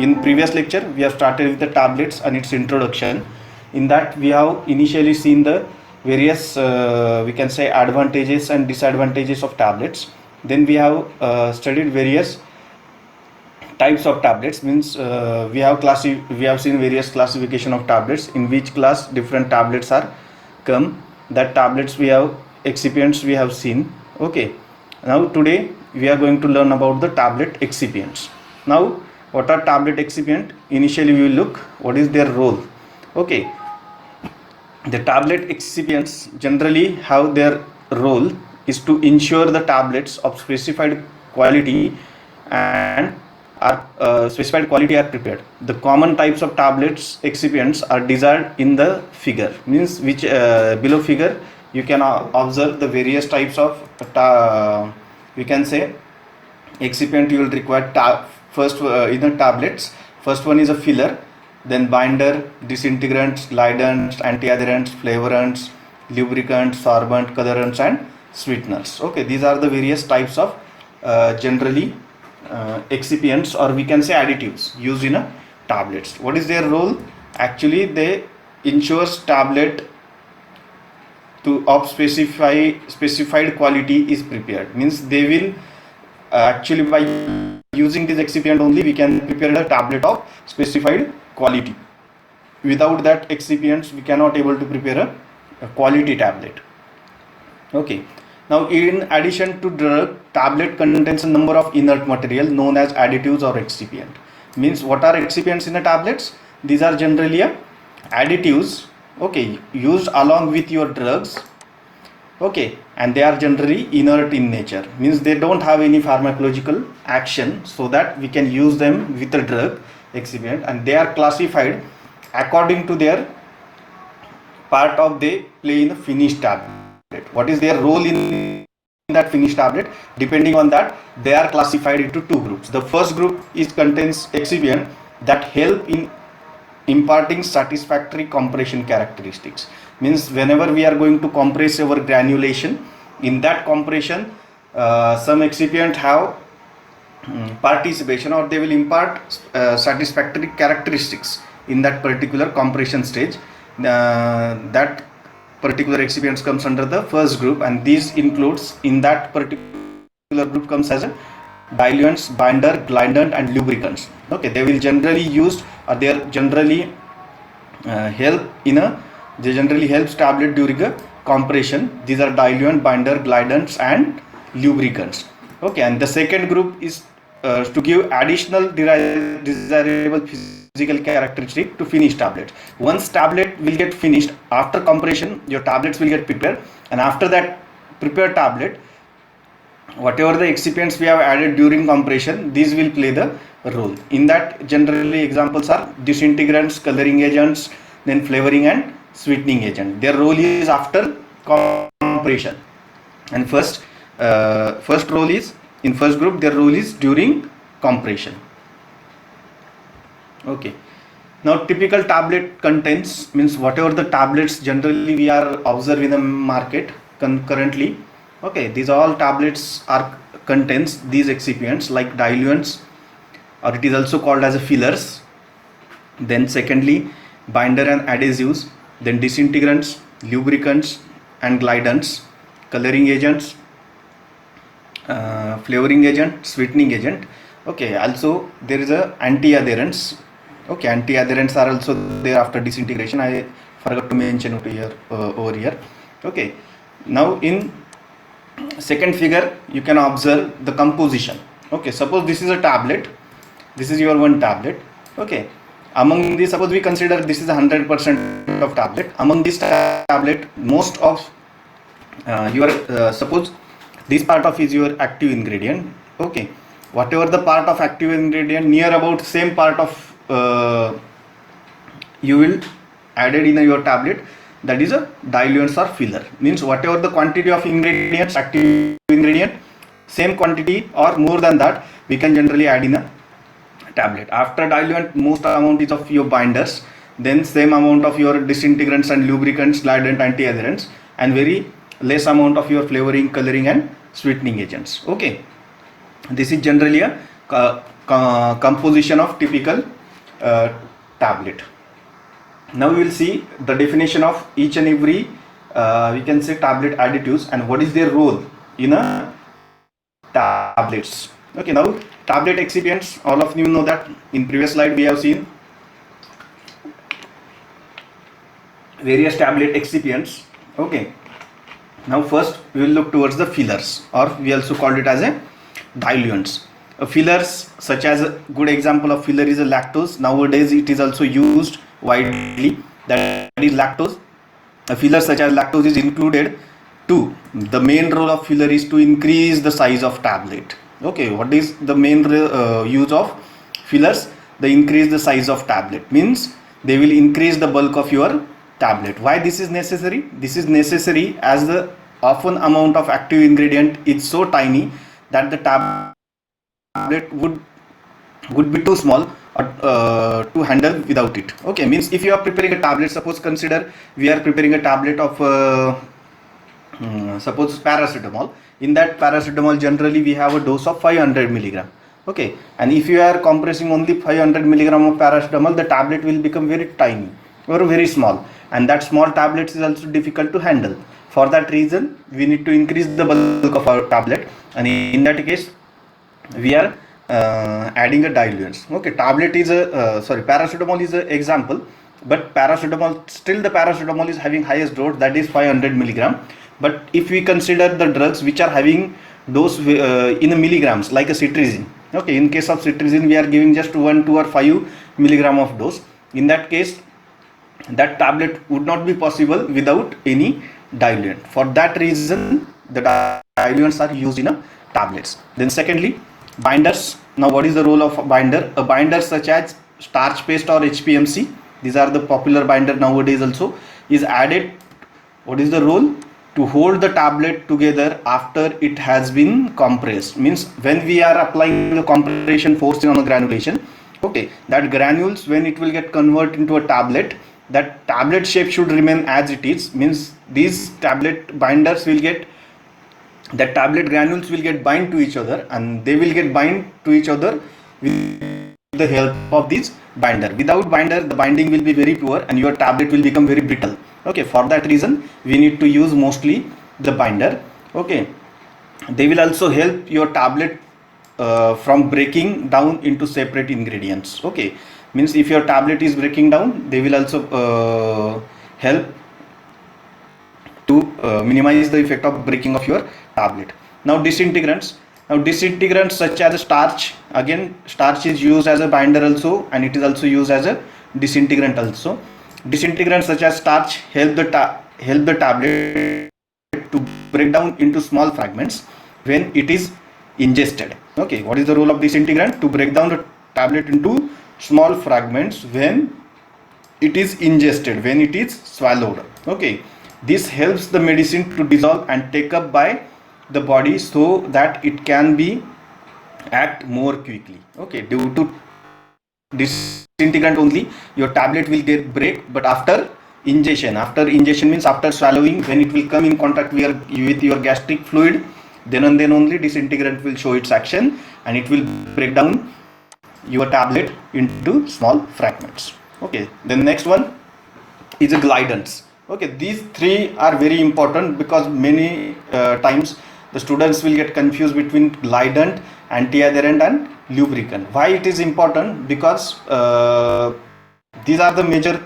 In previous lecture, we have started with the tablets and its introduction. In that, we have initially seen the various, we can say, advantages and disadvantages of tablets. Then we have studied various types of tablets. Means we have seen various classification of tablets, in which class different tablets are come. That tablets we have excipients we have seen. Okay. Now today we are going to learn about the tablet excipients. Now, what are tablet excipient? Initially we will look what is their role. Okay. The tablet excipients generally have their role is to ensure the tablets of specified quality and specified quality are prepared. The common types of tablets excipients are desired in the figure. Means which below figure you can observe the various types of we can say excipient you will require. First in the tablets, first one is a filler, then binder, disintegrants, glidants, antiadherents, flavorants, lubricants, sorbent, colorants and sweeteners. Okay, these are the various types of generally excipients, or we can say additives used in a tablets. What is their role? Actually, they ensures tablet to of specified quality is prepared. Means they will actually by using this excipient only we can prepare a tablet of specified quality. Without that excipients we cannot able to prepare a quality tablet. Okay. Now, in addition to drug, tablet contains a number of inert material known as additives or excipient. Means what are excipients in the tablets? These are generally additives, okay, used along with your drugs, okay, and they are generally inert in nature. Means they don't have any pharmacological action, so that we can use them with a drug excipient, and they are classified according to their part of they play in the finished tablet. What is their role in that finished tablet? Depending on that, they are classified into two groups. The first group is contains excipient that help in imparting satisfactory compression characteristics. Means whenever we are going to compress our granulation, in that compression some excipient have participation, or they will impart satisfactory characteristics in that particular compression stage. That particular excipients comes under the first group, and these includes in that particular group comes as a diluents, binder, glidant and lubricants. Okay, they will generally used, or they are generally help in a they generally helps tablet during a compression. These are diluent, binder, glidants and lubricants. Okay, and the second group is to give additional desirable physical characteristic to finish tablet. Once tablet will get finished, after compression your tablets will get prepared, and after that prepared tablet, whatever the excipients we have added during compression, these will play the role. In that, generally examples are disintegrants, coloring agents, then flavoring and sweetening agent. Their role is after compression, and first role is in first group, their role is during compression. Okay. Now, typical tablet contents means whatever the tablets generally we are observing in the market currently. Okay, these all tablets are contains these excipients like diluents, or it is also called as a fillers. Then secondly, binder and adhesives, then disintegrants, lubricants and glidants, coloring agents, flavoring agent, sweetening agent. Okay, also there is a anti-adherents. Okay, anti-adherents are also there after disintegration. I forgot to mention it here over here. Okay, now in second figure you can observe the composition. Okay, suppose this is a tablet, this is your one tablet. Okay, among these, suppose we consider this is 100% of tablet. Among this tablet, most of your suppose this part of is your active ingredient. Okay, whatever the part of active ingredient, near about same part of you will added in your tablet, that is a diluents or filler. Means whatever the quantity of ingredients, active ingredient, same quantity or more than that we can generally add in a tablet. After diluent, most amount is of your binders, then same amount of your disintegrants and lubricants, glidant, anti-adherents, and very less amount of your flavoring, coloring and sweetening agents. Okay, this is generally a composition of typical tablet. Now we will see the definition of each and every we can say tablet additives and what is their role in a tablets. Okay, now tablet excipients, all of you know that in previous slide we have seen various tablet excipients. Okay, now first we will look towards the fillers, or we also called it as a diluents. Fillers, such as a good example of filler is a lactose. Nowadays it is also used widely, that is lactose. A filler such as lactose is included too. The main role of filler is to increase the size of tablet. Okay, what is the main use of fillers? They increase the size of tablet, means they will increase the bulk of your tablet. Why this is necessary? This is necessary as the often amount of active ingredient is so tiny that the tablet would be too small to handle without it. Okay, means if you are preparing a tablet, suppose consider we are preparing a tablet of suppose paracetamol. In that paracetamol generally we have a dose of 500 milligram. Okay, and if you are compressing only 500 milligram of paracetamol, the tablet will become very tiny or very small, and that small tablets is also difficult to handle. For that reason we need to increase the bulk of our tablet, and in that case we are adding a diluents. Okay, tablet is a paracetamol is an example, but paracetamol, still the paracetamol is having highest dose, that is 500 milligram. But if we consider the drugs which are having dose in milligrams, like a cetirizine. Okay, in case of cetirizine we are giving just 1, 2 or 5 milligram of dose. In that case that tablet would not be possible without any diluent. For that reason the diluents are used in a tablets. Then secondly, binders. Now what is the role of a binder? A binder such as starch paste or HPMC, these are the popular binder nowadays also, is added. What is the role? To hold the tablet together after it has been compressed. Means when we are applying the compression force on a granulation, okay, that granules, when it will get converted into a tablet, that tablet shape should remain as it is. Means these tablet binders will get, the tablet granules will get bind to each other, and they will get bind to each other with the help of this binder. Without binder the binding will be very poor and your tablet will become very brittle. Okay, for that reason we need to use mostly the binder. Okay, they will also help your tablet from breaking down into separate ingredients. Okay, means if your tablet is breaking down, they will also help to minimize the effect of breaking of your tablet. Now disintegrants. Now disintegrants such as starch, again starch is used as a binder also, and it is also used as a disintegrant also. Disintegrants such as starch help the tablet to break down into small fragments when it is ingested. Okay, what is the role of disintegrant? To break down the tablet into small fragments when it is ingested, when it is swallowed. Okay, this helps the medicine to dissolve and take up by the body so that it can be act more quickly. Okay, due to disintegrant only your tablet will get break, but after ingestion means after swallowing, when it will come in contact with your gastric fluid, then and then only disintegrant will show its action and it will break down your tablet into small fragments. Okay, then next one is a glidants. Okay, these three are very important because many times the students will get confused between glidant, antiadherent and lubricant. Why it is important? Because these are the major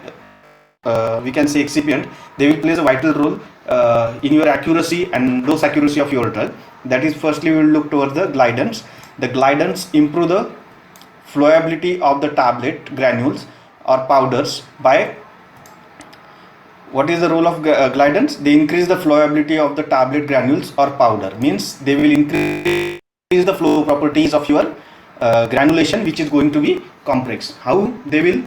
we can say excipient. They will play a vital role in your accuracy and dose accuracy of your drug. That is, firstly we will look towards the glidants. The glidants improve the flowability of the tablet granules or powders by, what is the role of glidants? They increase the flowability of the tablet granules or powder. Means they will increase the flow properties of your granulation, which is going to be complex. How they will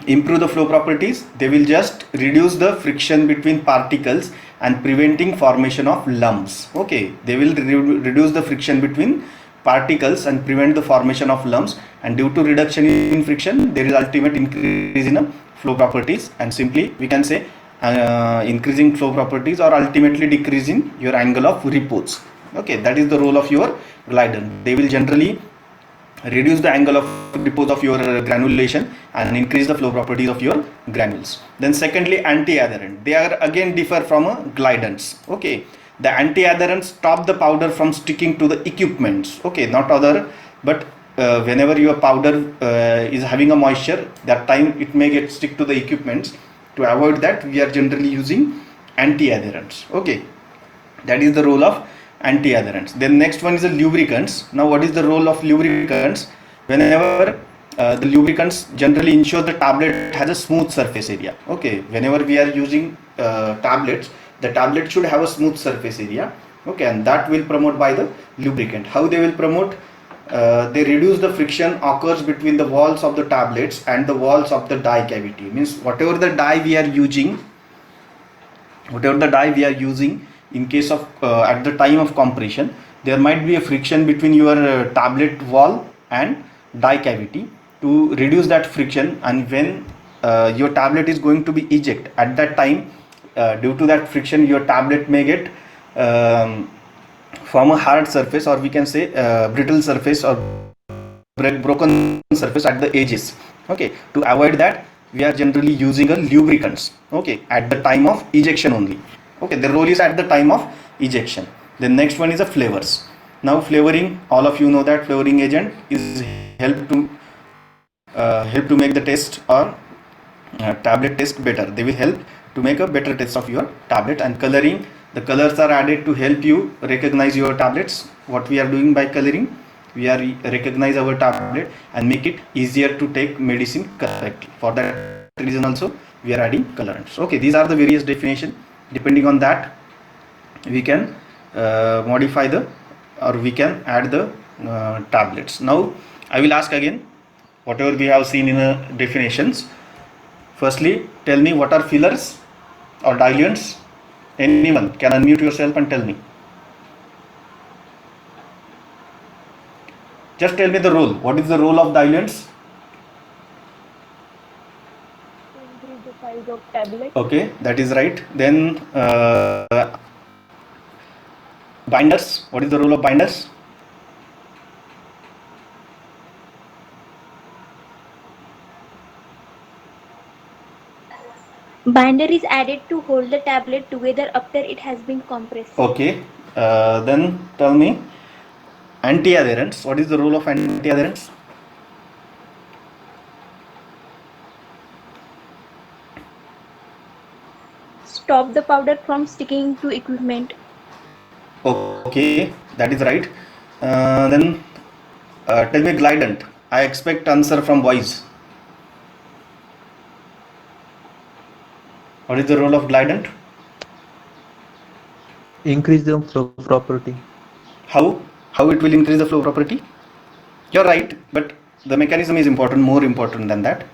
improve the flow properties? They will just reduce the friction between particles and preventing formation of lumps. Okay, they will reduce the friction between particles and prevent the formation of lumps, and due to reduction in friction there is ultimate increase in flow properties, and simply we can say increasing flow properties or ultimately decreasing your angle of repose. Okay, that is the role of your glidant. They will generally reduce the angle of repose of your granulation and increase the flow properties of your granules. Then secondly, anti-adherent. They are again differ from glidants. Okay, the anti-adherents stop the powder from sticking to the equipments. Okay, not other, but whenever your powder is having a moisture, that time it may get stick to the equipments. To avoid that, we are generally using anti-adherents. Okay, that is the role of anti-adherents. Then next one is the lubricants. Now what is the role of lubricants? Whenever the lubricants generally ensure the tablet has a smooth surface area. Okay, whenever we are using tablets, the tablet should have a smooth surface area. Okay, and that will promote by the lubricant. How they will promote? They reduce the friction occurs between the walls of the tablets and the walls of the die cavity. Means whatever the die we are using, in case of at the time of compression, there might be a friction between your tablet wall and die cavity. To reduce that friction, and when your tablet is going to be eject, at that time due to that friction, your tablet may get form a hard surface, or we can say brittle surface or broken surface at the edges. Okay, to avoid that, we are generally using a lubricants. Okay, at the time of ejection only. Okay, the role is at the time of ejection. The next one is a flavors. Now flavoring, all of you know that flavoring agent is help to make the taste or tablet taste better. They will help to make a better taste of your tablet. And coloring, the colors are added to help you recognize your tablets. What we are doing by coloring, we are recognize our tablet and make it easier to take medicine correctly. For that reason also we are adding colorants. Okay, these are the various definition. Depending on that, we can modify the, or we can add the tablets. Now I will ask again whatever we have seen in the definitions. Firstly, tell me what are fillers or diluents. Anyone can unmute yourself and tell me. Just tell me the role. What is the role of diluents? Increase the size of tablet. Okay, that is right. Then binders. What is the role of binders? Binder is added to hold the tablet together after it has been compressed. Okay, then tell me anti-adherents. What is the role of anti-adherents? Stop the powder from sticking to equipment. Okay, that is right. Then tell me glidant. I expect answer from boys. What is the role of glidant? Increase the flow property. How it will increase the flow property? You're right, but the mechanism is important, more important than that.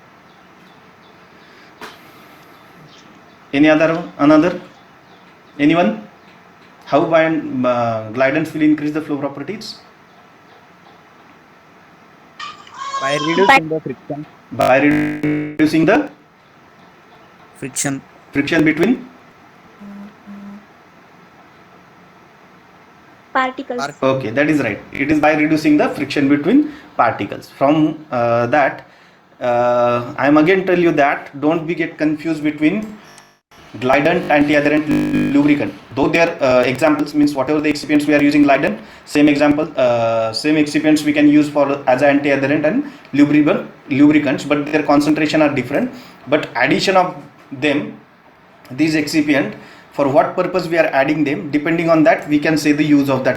Another? Anyone? How glidants will increase the flow properties? By reducing the friction. By reducing the Friction. friction between Particles. Okay, that is right. It is by reducing the friction between particles. From that, I am again tell you that don't be get confused between glidant, anti-adherent, lubricant. Though their examples, means whatever the excipients we are using glidant, same example, same excipients we can use for as anti-adherent and lubricants, but their concentration are different. But addition of them, these excipient, for what purpose we are adding them, depending on that we can say the use of that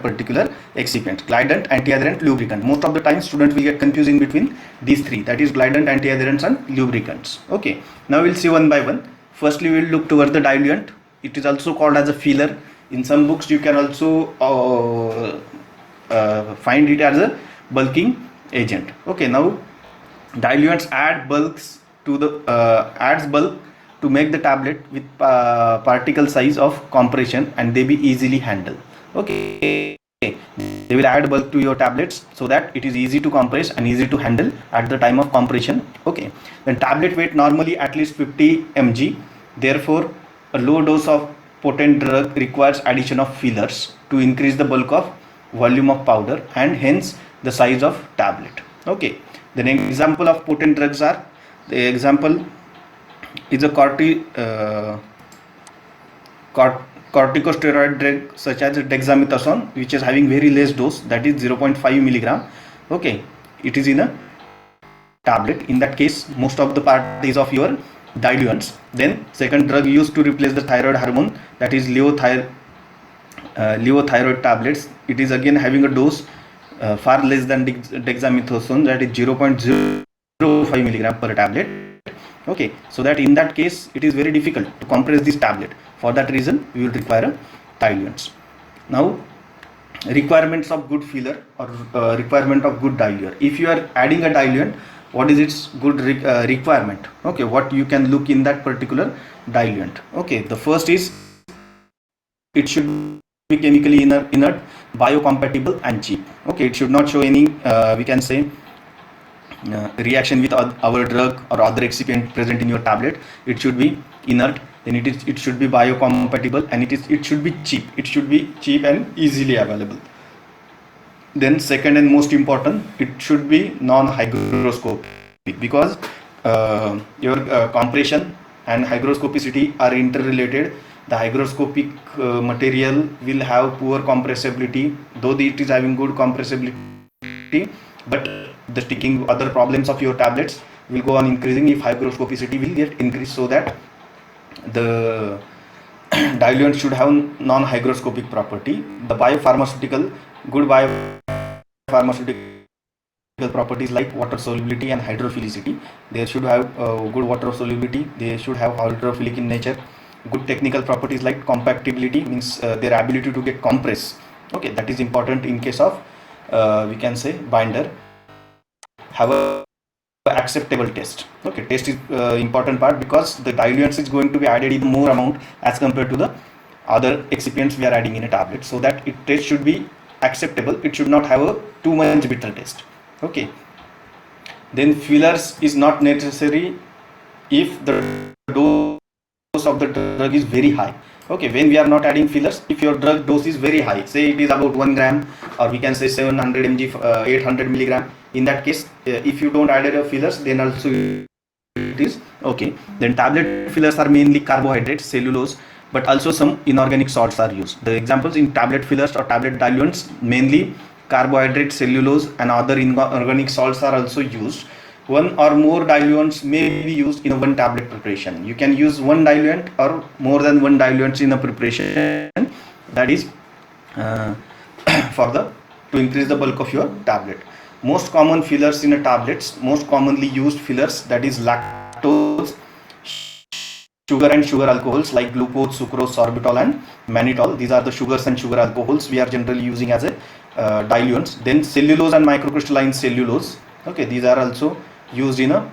particular excipient: glidant, anti-adherent, lubricant. Most of the time students will get confusing between these three, that is glidant, anti-adherents and lubricants. Okay, now we'll see one by one. Firstly, we will look towards the diluent. It is also called as a filler. In some books you can also find it as a bulking agent. Okay, now diluents add bulks to the adds bulk to make the tablet with particle size of compression, and they be easily handled. Okay, they will add bulk to your tablets so that it is easy to compress and easy to handle at the time of compression. Okay, then tablet weight normally at least 50 mg. Therefore, a low dose of potent drug requires addition of fillers. to increase the bulk of volume of powder and hence the size of tablet. Okay, then example of potent drugs are, the example is a corticosteroid drug such as dexamethasone, which is having very less dose, that is 0.5 milligram. Okay, it is in a tablet. In that case, most of the part is of your diluents. Then second drug used to replace the thyroid hormone, that is levothyroid tablets. It is again having a dose far less than dexamethasone, that is 0.05 milligram per tablet. Okay, so that in that case it is very difficult to compress this tablet. For that reason we will require a diluents. Now requirements of good filler or requirement of good diluent. If you are adding a diluent, what is its good requirement? Okay, what you can look in that particular diluent. Okay, the first is it should be chemically inert, biocompatible and cheap. Okay, it should not show any we can say reaction with our drug or other excipient present in your tablet. It should be inert, then it should be biocompatible, and it should be cheap. It should be cheap and easily available. Then second and most important, it should be non-hygroscopic, because your compression and hygroscopicity are interrelated. The hygroscopic material will have poor compressibility, though it is having good compressibility, but the sticking other problems of your tablets will go on increasing if hygroscopicity will get increased. So that the diluent should have non-hygroscopic property. The biopharmaceutical, good biopharmaceutical properties like water solubility and hydrophilicity. They should have good water solubility, they should have hydrophilic in nature. Good technical properties like compactability, means their ability to get compressed. Okay, that is important in case of we can say binder. Have a acceptable taste. Okay, taste is important part, because the diluents is going to be added in more amount as compared to the other excipients we are adding in a tablet, so that it taste should be acceptable. It should not have a too much bitter taste. Okay, then fillers is not necessary if the dose of the drug is very high. Okay, when we are not adding fillers, if your drug dose is very high, say it is about 1 gram, or we can say 700 mg 800 milligram, in that case if you don't add fillers, then also it is okay. Then tablet fillers are mainly carbohydrates, cellulose, but also some inorganic salts are used. The examples in tablet fillers or tablet diluents, mainly carbohydrate, cellulose and other inorganic salts are also used. One or more diluents may be used in a one tablet preparation. You can use one diluent or more than one diluents in a preparation, that is to increase the bulk of your tablet. Most common fillers in a tablets, most commonly used fillers, that is lactose, sugar and sugar alcohols like glucose, sucrose, sorbitol and mannitol. These are the sugars and sugar alcohols we are generally using as a diluents. Then cellulose and microcrystalline cellulose. Okay, these are also used in a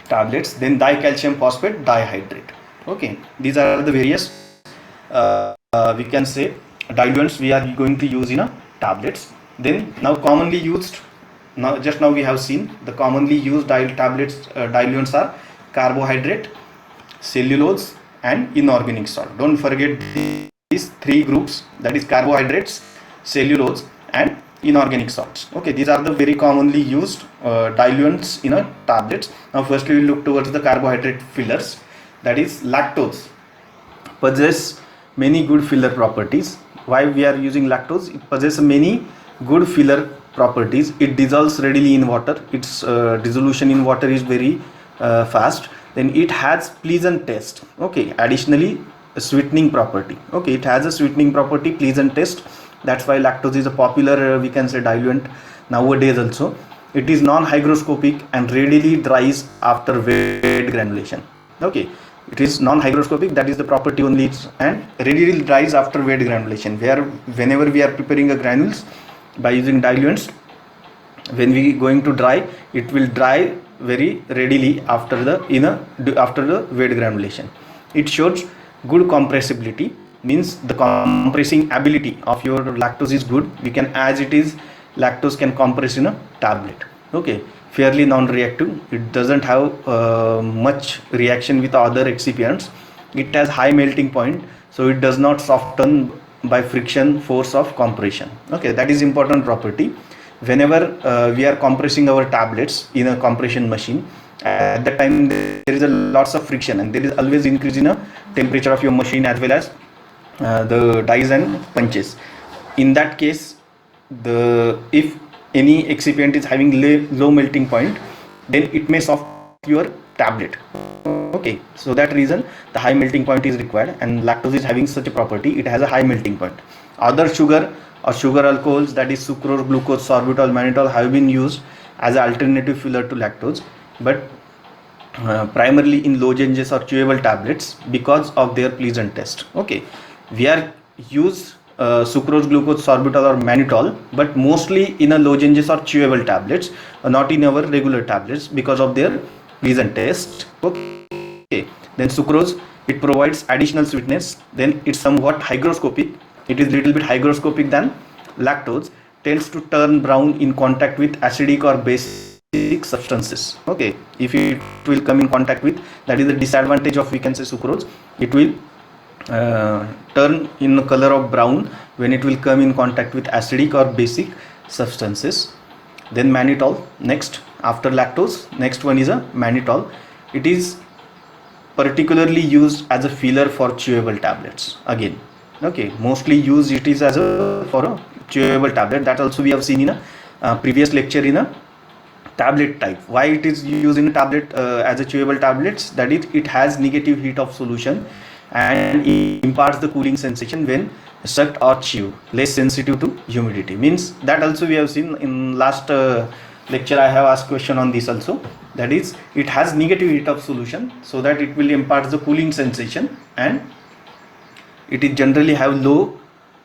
tablets. Then dicalcium phosphate dihydrate. Okay, these are the various we can say diluents we are going to use in a tablets. Then now commonly used, just now we have seen the commonly used diluents are carbohydrate, cellulose and inorganic salt. Don't forget these three groups, that is carbohydrates, cellulose and inorganic salts. Okay, these are the very commonly used diluents in a tablets. Now first we will look towards the carbohydrate fillers, that is lactose possess many good filler properties. Why we are using lactose? It possesses many good filler properties. It dissolves readily in water. Its dissolution in water is very fast. Then it has pleasant taste. Okay, additionally a sweetening property. Okay, it has a sweetening property, pleasant taste. That's why lactose is a popular we can say diluent nowadays also. It is non-hygroscopic and readily dries after wet granulation. Okay, it is non-hygroscopic, that is the property only, and readily dries after wet granulation. Whenever we are preparing a granules by using diluents, when we going to dry, it will dry very readily after the wet granulation. It shows good compressibility, means the compressing ability of your lactose is good. We can, as it is, lactose can compress in a tablet. Okay, fairly non-reactive. It doesn't have much reaction with other excipients. It has high melting point, so it does not soften by friction force of compression. Okay, that is important property. Whenever we are compressing our tablets in a compression machine, at that time there is a lots of friction, and there is always increase in a temperature of your machine as well as the dies and punches. In that case, if any excipient is having low melting point, then it may soft your tablet. Okay, so that reason the high melting point is required, and lactose is having such a property, it has a high melting point. Other sugar or sugar alcohols, that is sucrose, glucose, sorbitol, mannitol, have been used as an alternative filler to lactose, but primarily in lozenges or chewable tablets because of their pleasant taste. Okay, we are use sucrose, glucose, sorbitol or mannitol, but mostly in a lozenges or chewable tablets, not in our regular tablets because of their pleasant taste. Okay, then sucrose, it provides additional sweetness, then it's somewhat hygroscopic, it is little bit hygroscopic than lactose, tends to turn brown in contact with acidic or basic substances. Okay, if it will come in contact with, that is the disadvantage of, we can say, sucrose, it will turn in the color of brown when it will come in contact with acidic or basic substances. Then mannitol, next after lactose, next one is a mannitol. It is particularly used as a filler for chewable tablets. Again, okay, mostly used it is as a for a chewable tablet. That also we have seen in a previous lecture in a tablet type. Why it is used in a tablet as a chewable tablets? That it has negative heat of solution and it imparts the cooling sensation when sucked or chewed, less sensitive to humidity. Means that also we have seen in last lecture. I have asked question on this also, that is it has negative heat of solution, so that it will impart the cooling sensation, and it is generally have low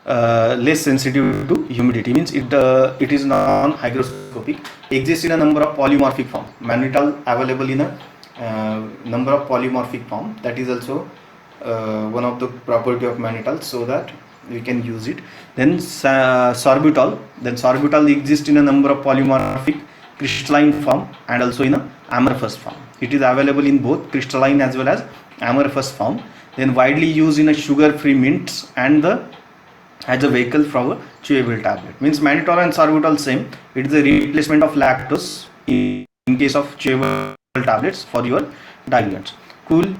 less sensitive to humidity. Means it is non-hygroscopic, exists in a number of polymorphic form. Mannitol available in a number of polymorphic form. That is also one of the property of mannitol, so that we can use it. Then sorbitol, exists in a number of polymorphic crystalline form and also in a amorphous form. It is available in both crystalline as well as amorphous form. Then widely used in a sugar-free mints and as a vehicle for a chewable tablet. Means mannitol and sorbitol same, it is a replacement of lactose in case of chewable tablets for your diluents. Cold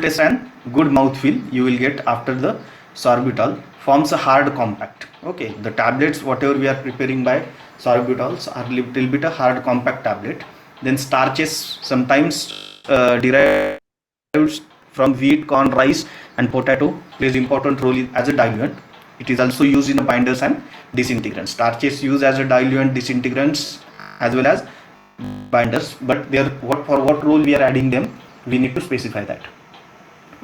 taste and good mouthfeel you will get after the sorbitol, forms a hard compact. Okay, the tablets whatever we are preparing by sorbitols are little bit a hard compact tablet. Then starches, sometimes derived from wheat, corn, rice and potato, plays important role as a diluent. It is also used in binders and disintegrants. Starches used as a diluent, disintegrants as well as binders, but they are for what role we are adding them, we need to specify that.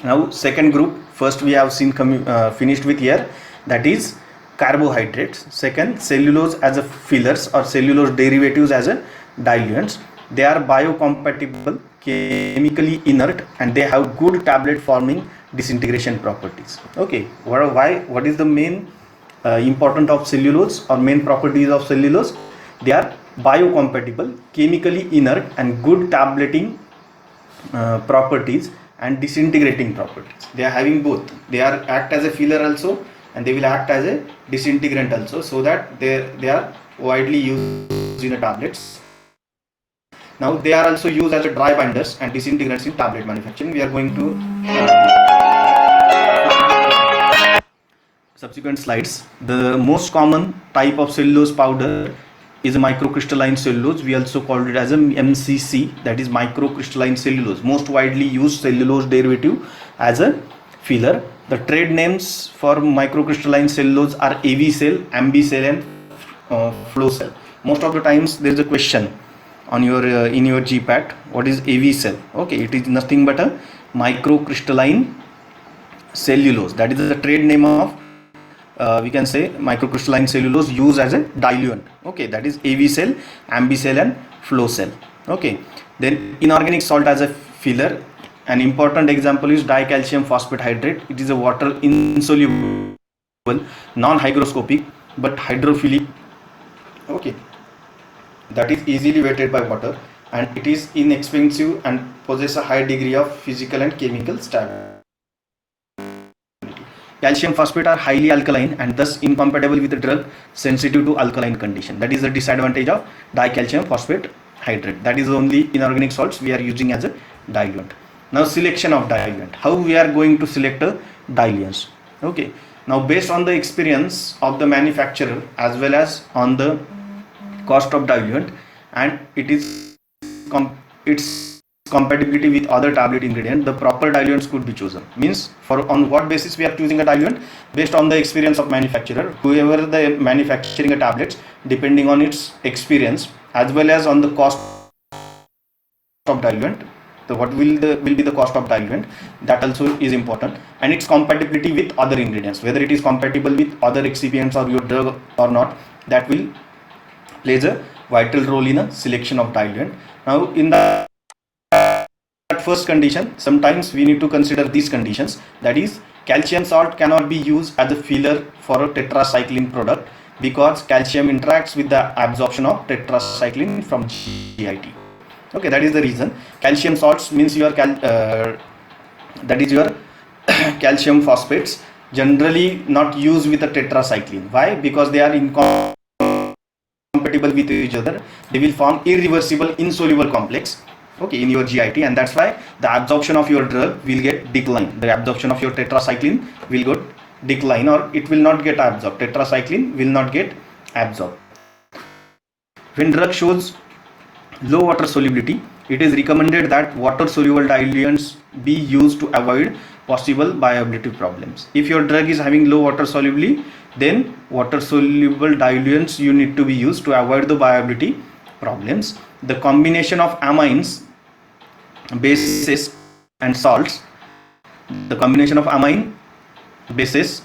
Now second group, first we have seen finished with here, that is carbohydrates. Second, cellulose as a fillers or cellulose derivatives as a diluents. They are biocompatible, chemically inert, and they have good tablet forming disintegration properties. Okay, what is the main important of cellulose or main properties of cellulose? They are biocompatible, chemically inert, and good tableting properties and disintegrating properties. They are having both. They are act as a filler also, and they will act as a disintegrant also, so that they are widely used in the tablets. Now they are also used as a dry binders and disintegrants in tablet manufacturing. We are going to subsequent slides. The most common type of cellulose powder is a microcrystalline cellulose. We also called it as a MCC, that is microcrystalline cellulose. Most widely used cellulose derivative as a filler. The trade names for microcrystalline cellulose are AV-cell, AmBi-cell and flow-cell. Most of the times there is a question on your in your GPAT, what is AV-cell? Okay, it is nothing but a microcrystalline cellulose. That is the trade name of we can say microcrystalline cellulose used as a diluent. Okay, that is AV-cell, AmBi-cell and flow-cell. Okay, then inorganic salt as a filler. An important example is dicalcium phosphate hydrate. It is a water insoluble, non-hygroscopic but hydrophilic. Okay, that is easily weighted by water, and it is inexpensive and possesses a high degree of physical and chemical stability. calcium phosphate are highly alkaline and thus incompatible with the drug sensitive to alkaline condition. That is the disadvantage of dicalcium phosphate hydrate. That is the only inorganic salts we are using as a diluent. Now selection of diluent. How we are going to select a diluents? Okay. Now based on the experience of the manufacturer as well as on the cost of diluent and its compatibility with other tablet ingredient, the proper diluents could be chosen. Means for on what basis we are choosing a diluent? Based on the experience of manufacturer, whoever the manufacturing a tablets, depending on its experience as well as on the cost of diluent. So what will be the cost of diluent? That also is important, and its compatibility with other ingredients, whether it is compatible with other excipients or your drug or not, that will plays a vital role in a selection of diluent. Now in that first condition, sometimes we need to consider these conditions. That is, calcium salt cannot be used as a filler for a tetracycline product because calcium interacts with the absorption of tetracycline from GIT. Okay, that is the reason. Calcium salts means your that is your calcium phosphates generally not used with a tetracycline. Why? Because they are incompatible with each other. They will form irreversible insoluble complex, okay, in your GIT, and that's why the absorption of your drug will get decline. The absorption of your tetracycline will go decline, or it will not get absorbed. Tetracycline will not get absorbed. When drug shows low water solubility, it is recommended that water soluble diluents be used to avoid possible bioavailability problems. If your drug is having low water solubility, then water soluble diluents you need to be used to avoid the bioavailability problems. The combination of amines, bases and salts, the combination of amine bases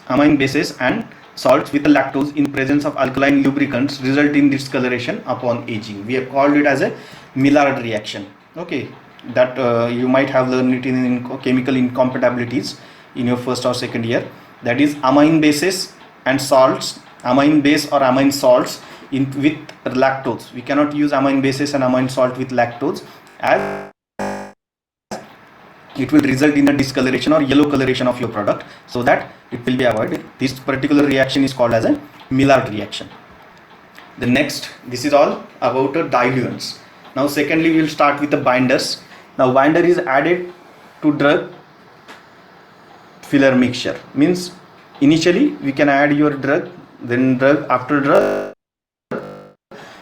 and salts with the lactose in presence of alkaline lubricants result in discoloration upon aging. We have called it as a Maillard reaction. Okay, that you might have learned it in chemical incompatibilities in your first or second year. That is amine bases and salts, amine base or amine salts with lactose. We cannot use amine bases and amine salt with lactose, as it will result in the discoloration or yellow coloration of your product, so that it will be avoided. This particular reaction is called as a Maillard reaction. The next, this is all about diluents. Now secondly, we will start with the binders. Now binder is added to drug filler mixture. Means initially we can add your drug, then drug, after drug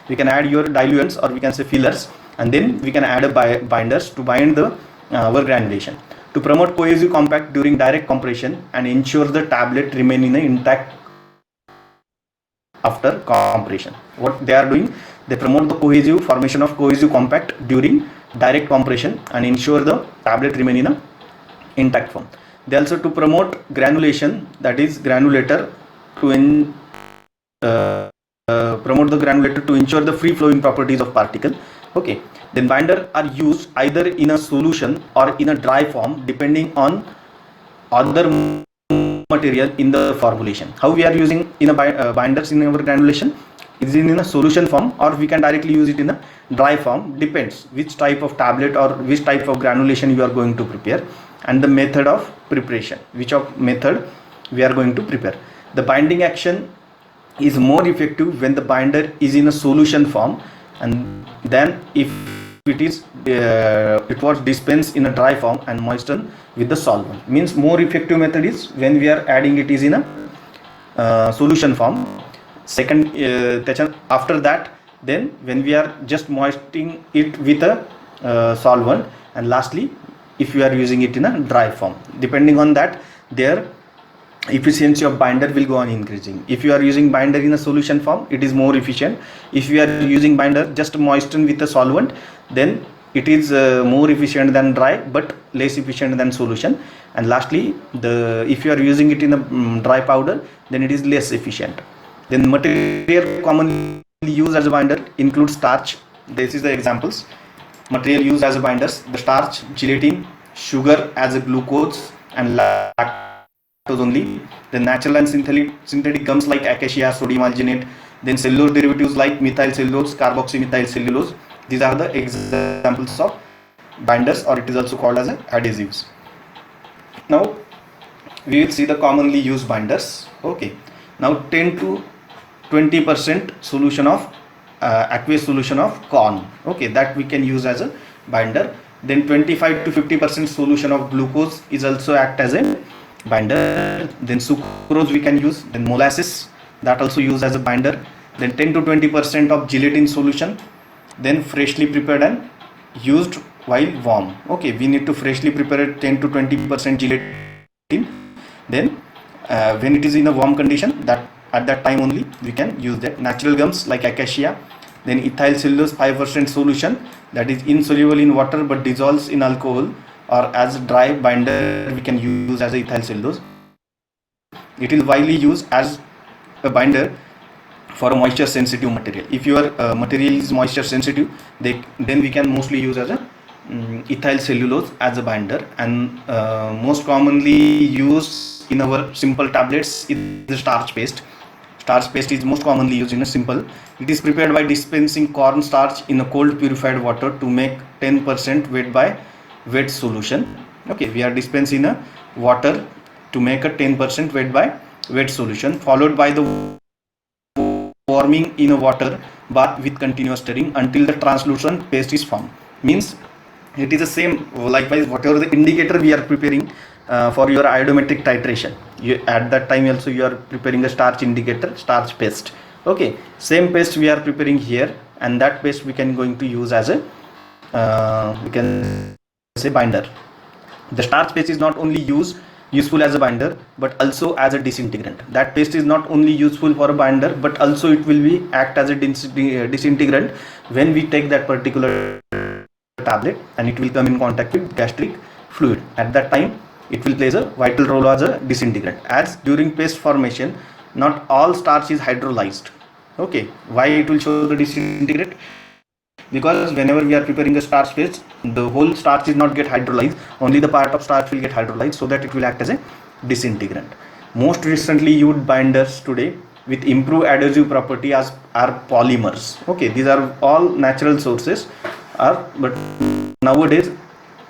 we can add your diluents, or we can say fillers, and then we can add a binders to bind the our granulation to promote cohesive compact during direct compression and ensure the tablet remain in an intact after compression. What they are doing, they promote the cohesive formation of cohesive compact during direct compression and ensure the tablet remain in a intact form. They also to promote granulation, that is granulator to promote the granulator to ensure the free flowing properties of particle. Okay, then binder are used either in a solution or in a dry form depending on other material in the formulation. How we are using in a binders in our granulation is in a solution form, or we can directly use it in a dry form, depends which type of tablet or which type of granulation you are going to prepare and the method of preparation, which of method we are going to prepare. The binding action is more effective when the binder is in a solution form, and then if it is it was dispensed in a dry form and moistened with the solvent. Means more effective method is when we are adding it is in a solution form. Second, after that, then when we are just moistening it with a solvent, and lastly if you are using it in a dry form, depending on that their efficiency of binder will go on increasing. If you are using binder in a solution form, it is more efficient. If you are using binder just moistened with a solvent, then it is more efficient than dry but less efficient than solution. And lastly, if you are using it in a dry powder, then it is less efficient. Then material commonly used as a binder includes starch. This is the examples. Material used as a binders: the starch, gelatin, sugar as a glucose, and lactose only. The natural and synthetic gums like acacia, sodium alginate. Then cellulose derivatives like methyl cellulose, carboxymethyl cellulose. These are the examples of binders, or it is also called as adhesives. Now we will see the commonly used binders. Okay, now 10 to 20% solution of aqueous solution of corn, okay, that we can use as a binder. Then 25 to 50% solution of glucose is also act as a binder. Then sucrose we can use. Then molasses, that also used as a binder. Then 10 to 20% of gelatin solution, then freshly prepared and used while warm. Okay, we need to freshly prepare 10 to 20% gelatin. Then when it is in a warm condition, that at that time only we can use that. Natural gums like acacia. Then ethyl cellulose 5% solution, that is insoluble in water but dissolves in alcohol, or as dry binder we can use as a ethyl cellulose. It is widely used as a binder for a moisture sensitive material. If your material is moisture sensitive, then we can mostly use as a ethyl cellulose as a binder. And most commonly used in our simple tablets is the starch paste. Starch paste is most commonly used in a simple. It is prepared by dispensing corn starch in a cold purified water to make 10% wet by wet solution. Okay, we are dispensing a water to make a 10% wet by wet solution, followed by the warming in a water bath with continuous stirring until the translucent paste is formed. Means it is the same. Likewise, whatever the indicator we are preparing for your iodometric titration, at that time also you are preparing a starch indicator, starch paste. Okay, same paste we are preparing here, and that paste we can going to use as a we can say binder. The starch paste is not only useful as a binder but also as a disintegrant. That paste is not only useful for a binder but also it will be act as a disintegrant when we take that particular tablet and it will come in contact with gastric fluid. At that time it will play a vital role as a disintegrant, as during paste formation not all starch is hydrolyzed. Okay, why it will show the disintegrate? Because whenever we are preparing a starch paste, the whole starch is not get hydrolyzed, only the part of starch will get hydrolyzed, so that it will act as a disintegrant. Most recently used binders today with improved adhesive property as are polymers. Okay, these are all natural sources, but nowadays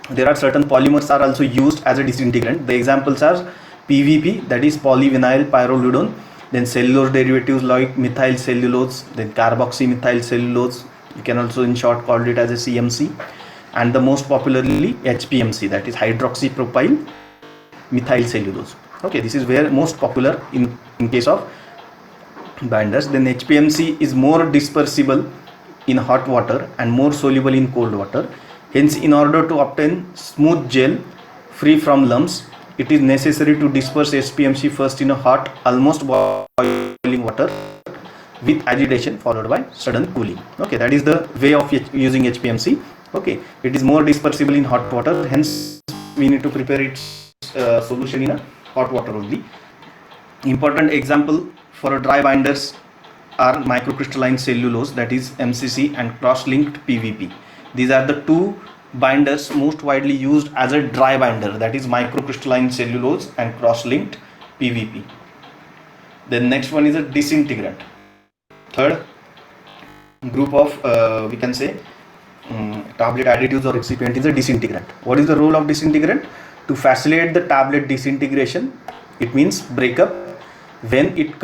there are certain polymers are also used as a disintegrant. The examples are PVP, that is polyvinyl pyrrolidone, then cellulose derivatives like methyl cellulose, then carboxymethyl cellulose, you can also in short call it as a CMC, and the most popularly HPMC, that is hydroxypropyl methyl cellulose. Okay, this is where most popular in case of binders. Then HPMC is more dispersible in hot water and more soluble in cold water. Hence, in order to obtain smooth gel free from lumps, it is necessary to disperse HPMC first in a hot, almost boiling water with agitation followed by sudden cooling. Okay, that is the way of using HPMC. Okay, it is more dispersible in hot water, hence we need to prepare its solution in a hot water only. Important example for a dry binders are microcrystalline cellulose, that is MCC, and cross-linked PVP. These are the two binders most widely used as a dry binder, that is microcrystalline cellulose and cross-linked PVP. The next one is a disintegrant. Third group of we can say tablet additives or excipient is a disintegrant. What is the role of disintegrant? To facilitate the tablet disintegration, it means breakup when it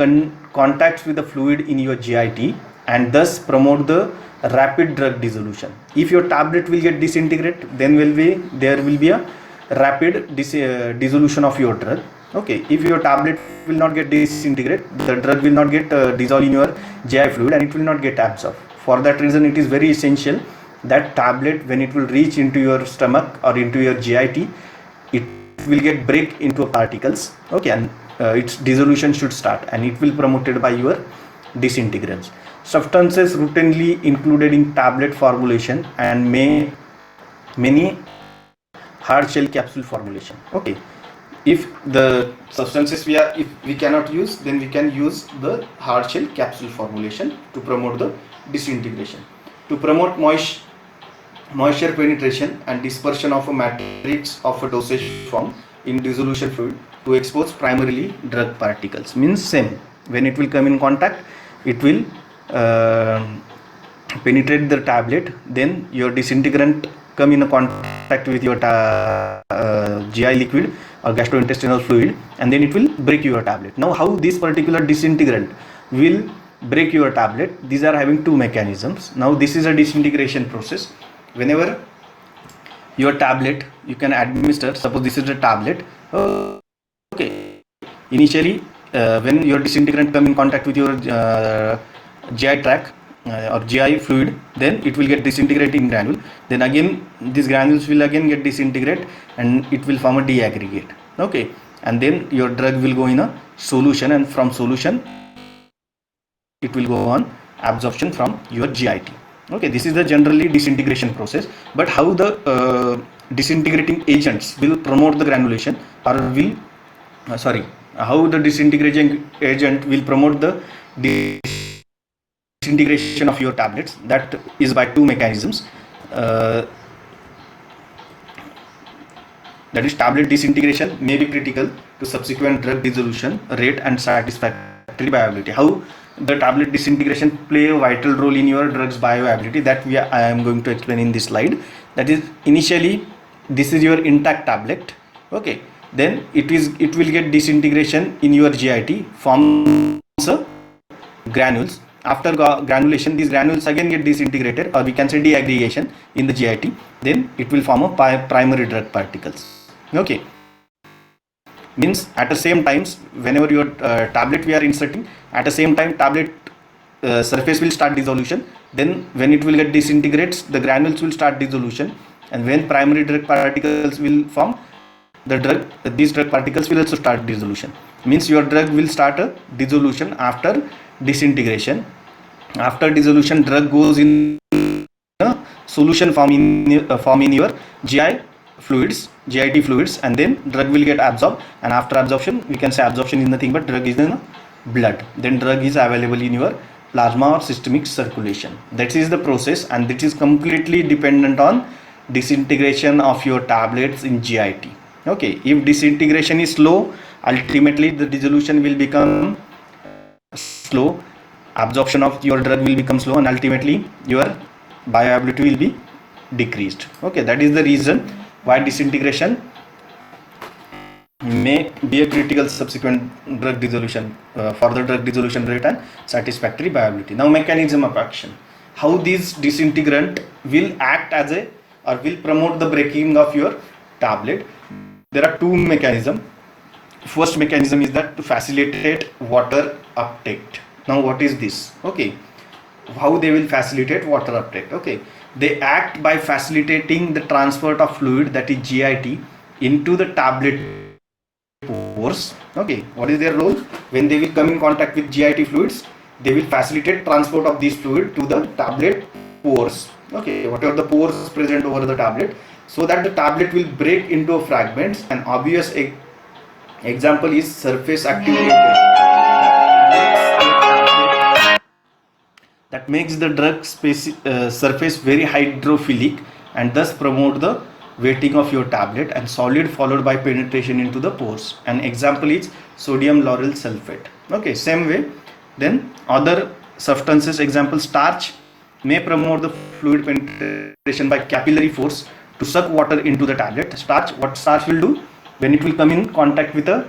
contacts with the fluid in your GIT, and thus promote the rapid drug dissolution. If your tablet will get disintegrate, then there will be a rapid dissolution of your drug. Okay, if your tablet will not get disintegrate, the drug will not get dissolved in your GI fluid and it will not get absorbed. For that reason, it is very essential that tablet, when it will reach into your stomach or into your GIT, it will get break into particles. Okay, and its dissolution should start, and it will promoted by your disintegrants. Substances routinely included in tablet formulation and many hard shell capsule formulation. Okay, if the substances if we cannot use, then we can use the hard shell capsule formulation to promote the disintegration. To promote moisture penetration and dispersion of a matrix of a dosage form in dissolution fluid to expose primarily drug particles. Means same, when it will come in contact, it will penetrate the tablet, then your disintegrant come in a contact with your GI liquid or gastrointestinal fluid, and then it will break your tablet. Now how this particular disintegrant will break your tablet? These are having two mechanisms. Now this is a disintegration process. Whenever your tablet, you can administer, suppose this is a tablet, okay, initially when your disintegrant come in contact with your GI tract or GI fluid, then it will get disintegrated in granule. Then again these granules will again get disintegrate and it will form a D aggregate. Okay, and then your drug will go in a solution, and from solution it will go on absorption from your GIT. Okay, this is the generally disintegration process. But how the disintegrating agents will promote the granulation, or will how the disintegrating agent will promote the disintegration of your tablets? That is by two mechanisms. That is, tablet disintegration may be critical to subsequent drug dissolution rate and satisfactory bioavailability. How the tablet disintegration play a vital role in your drug's bioavailability, that I am going to explain in this slide. That is, initially this is your intact tablet. Okay, then it will get disintegration in your GIT, forms granules. After granulation, these granules again get disintegrated, or we can say deaggregation in the GIT. Then it will form a primary drug particles. Okay, means at the same times, whenever your tablet we are inserting, at the same time tablet surface will start dissolution. Then when it will get disintegrates, the granules will start dissolution, and when primary drug particles will form, these drug particles will also start dissolution. Means your drug will start a dissolution after disintegration. After dissolution, drug goes in a solution form in your GIT fluids, and then drug will get absorbed, and after absorption, we can say absorption is nothing but drug is in the blood. Then drug is available in your plasma or systemic circulation. That is the process, and it is completely dependent on disintegration of your tablets in GIT. Okay, if disintegration is slow, ultimately the dissolution will become slow, absorption of your drug will become slow, and ultimately your bioavailability will be decreased. Okay, that is the reason why disintegration may be a critical subsequent drug dissolution, further drug dissolution rate and satisfactory bioavailability. Now, mechanism of action. How this disintegrant will act as a, or will promote the breaking of your tablet? There are two mechanisms. First mechanism is that to facilitate water uptake. Now what is this? Okay, how they will facilitate water uptake? Okay, they act by facilitating the transfer of fluid, that is GIT, into the tablet pores. Okay, what is their role? When they will come in contact with GIT fluids, they will facilitate transport of this fluid to the tablet pores. Okay, whatever the pores present over the tablet, so that the tablet will break into fragments. An obvious example is surface active that makes the drug surface very hydrophilic, and thus promote the wetting of your tablet and solid, followed by penetration into the pores. An example is sodium lauryl sulfate. Okay, same way. Then other substances, example starch, may promote the fluid penetration by capillary force to suck water into the tablet. What starch will do? When it will come in contact with a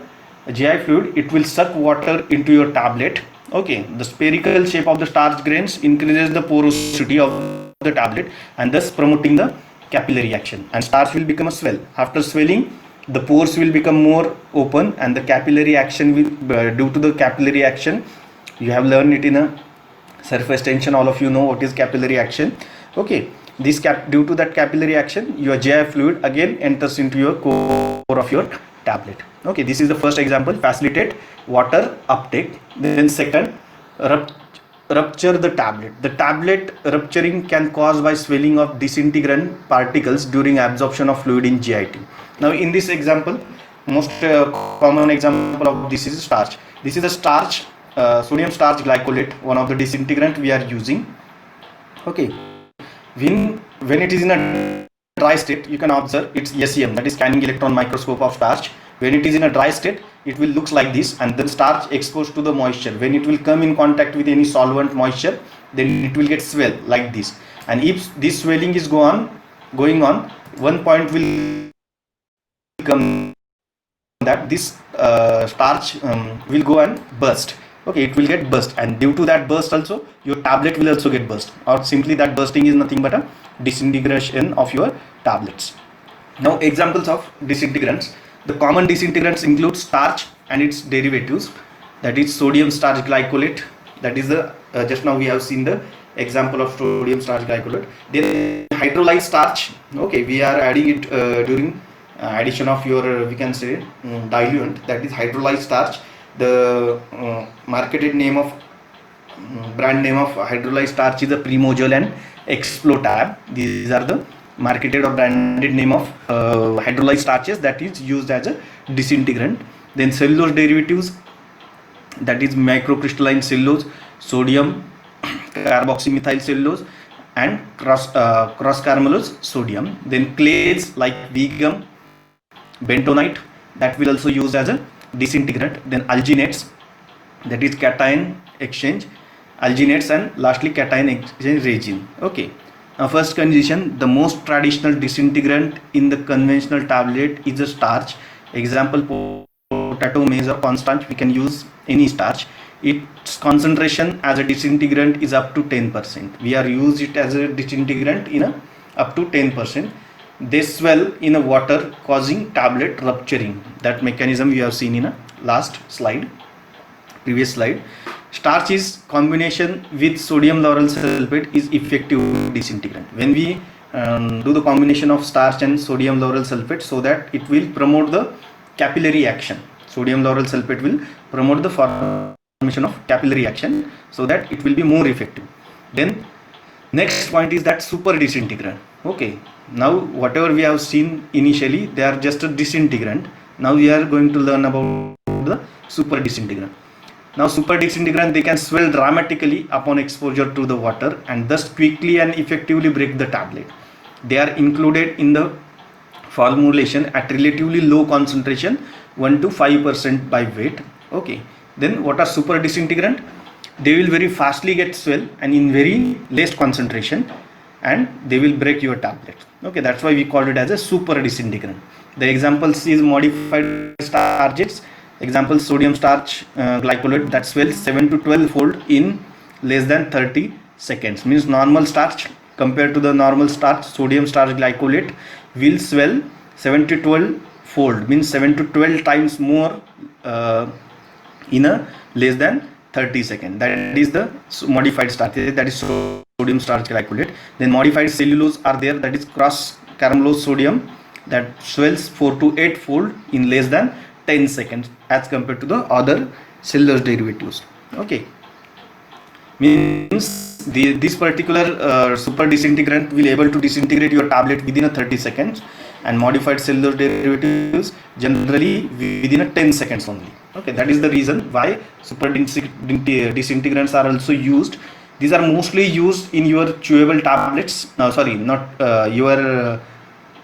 GI fluid, it will suck water into your tablet. Okay, the spherical shape of the starch grains increases the porosity of the tablet, and thus promoting the capillary action, and starch will become a swell. After swelling, the pores will become more open, and the capillary action will, due to the capillary action, you have learned it in a surface tension, all of you know what is capillary action. Okay, this due to that capillary action, your GI fluid again enters into your core of your tablet. Okay, this is the first example, facilitate water uptake. Then second, rupture the tablet. The tablet rupturing can cause by swelling of disintegrant particles during absorption of fluid in GIT. Now in this example, most common example of this is starch. This is a starch, sodium starch glycolate, one of the disintegrant we are using. Okay, when it is in a dry state, you can observe its SEM, that is scanning electron microscope of starch. When it is in a dry state, it will looks like this, and then starch exposed to the moisture. When it will come in contact with any solvent moisture, then it will get swell like this. And if this swelling is going on, one point will come that this starch will go and burst. Okay, it will get burst, and due to that burst also your tablet will also get burst, or simply that bursting is nothing but a disintegration of your tablets. Now examples of disintegrants. The common disintegrants include starch and its derivatives, that is sodium starch glycolate. That is the just now we have seen the example of sodium starch glycolate. Then hydrolyzed starch. Okay, we are adding it during addition of your we can say diluent, that is hydrolyzed starch. The marketed name of brand name of hydrolyzed starch is the Primogel and Explotab. These are the marketed or branded name of hydrolyzed starches that is used as a disintegrant. Then cellulose derivatives, that is microcrystalline cellulose, sodium carboxymethyl cellulose, and cross carbamylose sodium. Then clays like Vigum, bentonite, that will also use as a disintegrant. Then alginates, that is cation exchange alginates, and lastly cation exchange resin. Okay, now first condition, the most traditional disintegrant in the conventional tablet is a starch. Example, potato, maize or cornstarch, we can use any starch. Its concentration as a disintegrant is up to 10%. We are use it as a disintegrant in a up to 10%. They swell in a water, causing tablet rupturing. That mechanism we have seen in a last slide, previous slide. Starch is combination with sodium lauryl sulfate is effective disintegrant. When we do the combination of starch and sodium lauryl sulfate, so that it will promote the capillary action. Sodium lauryl sulfate will promote the formation of capillary action, so that it will be more effective. Then next point is that super disintegrant. Okay, now whatever we have seen initially, they are just a disintegrant. Now we are going to learn about the super disintegrant. Now super disintegrant, they can swell dramatically upon exposure to the water and thus quickly and effectively break the tablet. They are included in the formulation at relatively low concentration, 1 to 5% by weight. Okay, then what are super disintegrant? They will very fastly get swell and in very less concentration, and they will break your tablet. Okay, that's why we called it as a super disintegrant. The examples is modified starches. Example, sodium starch glycolate, that swells 7 to 12 fold in less than 30 seconds. Means normal starch compared to the normal starch, sodium starch glycolate will swell 7 to 12 fold, means 7 to 12 times more in a less than 30 seconds. That is the modified starch, that is sodium starch glycolate. Then modified cellulose are there, that is cross carbamylose sodium, that swells 4 to 8 fold in less than 10 seconds as compared to the other cellulose derivatives. Okay, means this particular super disintegrant will able to disintegrate your tablet within a 30 seconds, and modified cellulose derivatives generally within a 10 seconds only. Okay, that is the reason why super disintegrants are also used. These are mostly used in your chewable tablets, your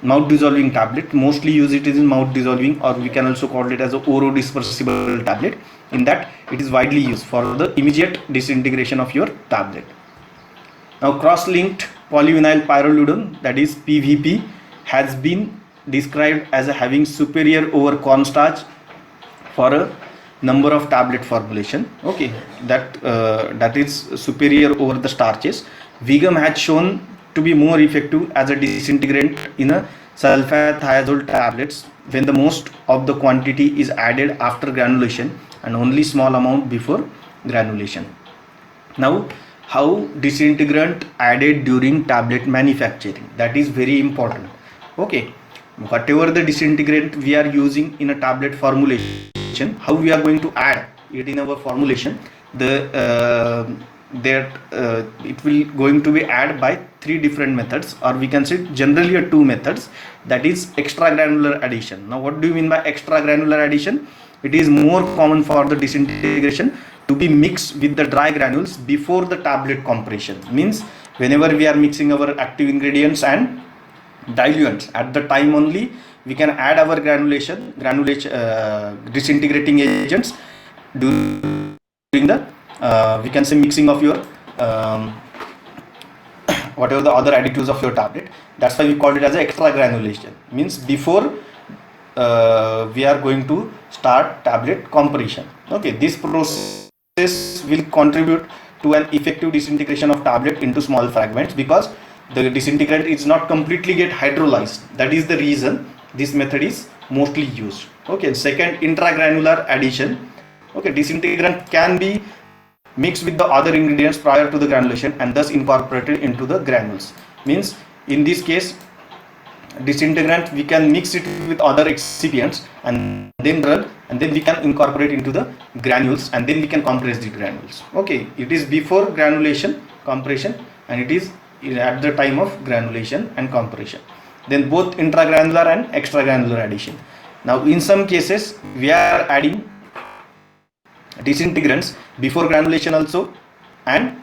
mouth dissolving tablet. Mostly use it is in mouth dissolving, or we can also call it as a orodispersible tablet. In that it is widely used for the immediate disintegration of your tablet. Now cross-linked polyvinyl pyrrolidone, that is PVP, has been described as having superior over cornstarch for a number of tablet formulation. Okay, that is superior over the starches. Vigum has shown to be more effective as a disintegrant in a sulfathiazole tablets when the most of the quantity is added after granulation and only small amount before granulation. Now, how disintegrant added during tablet manufacturing, that is very important. Okay, whatever the disintegrant we are using in a tablet formulation, how we are going to add it in our formulation, it will going to be added by 3 different methods, or we can say generally 2 methods, that is extragranular addition. Now what do you mean by extragranular addition? It is more common for the disintegration to be mixed with the dry granules before the tablet compression. Means whenever we are mixing our active ingredients and diluents, at the time only we can add our disintegrating agents during the we can say mixing of your whatever the other additives of your tablet. That's why we called it as a extra granulation. Means before we are going to start tablet compression. Okay, this process will contribute to an effective disintegration of tablet into small fragments, because the disintegrant is not completely get hydrolyzed. That is the reason this method is mostly used. Okay, second, intragranular addition. Okay, disintegrant can be mixed with the other ingredients prior to the granulation and thus incorporated into the granules. Means in this case, disintegrant we can mix it with other excipients and then drug, and then we can incorporate into the granules, and then we can compress the granules. Okay, it is before granulation compression, and it is at the time of granulation and compression. Then both intragranular and extragranular addition. Now in some cases we are adding disintegrants before granulation also, and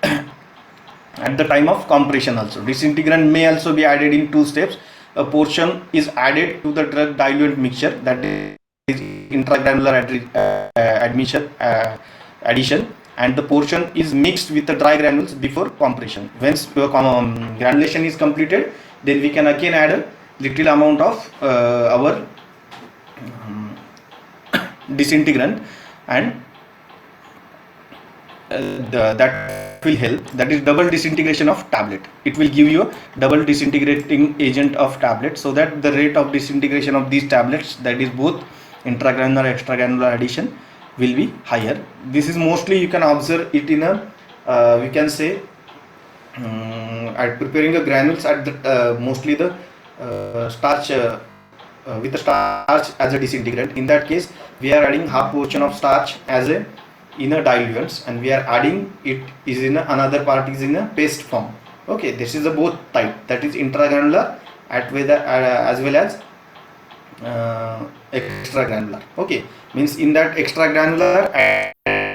at the time of compression also. Disintegrant may also be added in two steps. A portion is added to the drug diluent mixture, that is intragranular addition, and the portion is mixed with the dry granules before compression. Once granulation is completed, then we can again add a little amount of our disintegrant, and that will help. That is double disintegration of tablet. It will give you a double disintegrating agent of tablet, so that the rate of disintegration of these tablets, that is both intragranular extragranular addition, will be higher. This is mostly you can observe it in a we can say at preparing the granules at the mostly the starch with the starch as a disintegrant. In that case, we are adding half portion of starch as a in a diluents, and we are adding it is in another part is in a paste form. Okay, this is a both type, that is intragranular as well as extragranular. Okay, means in that extragranular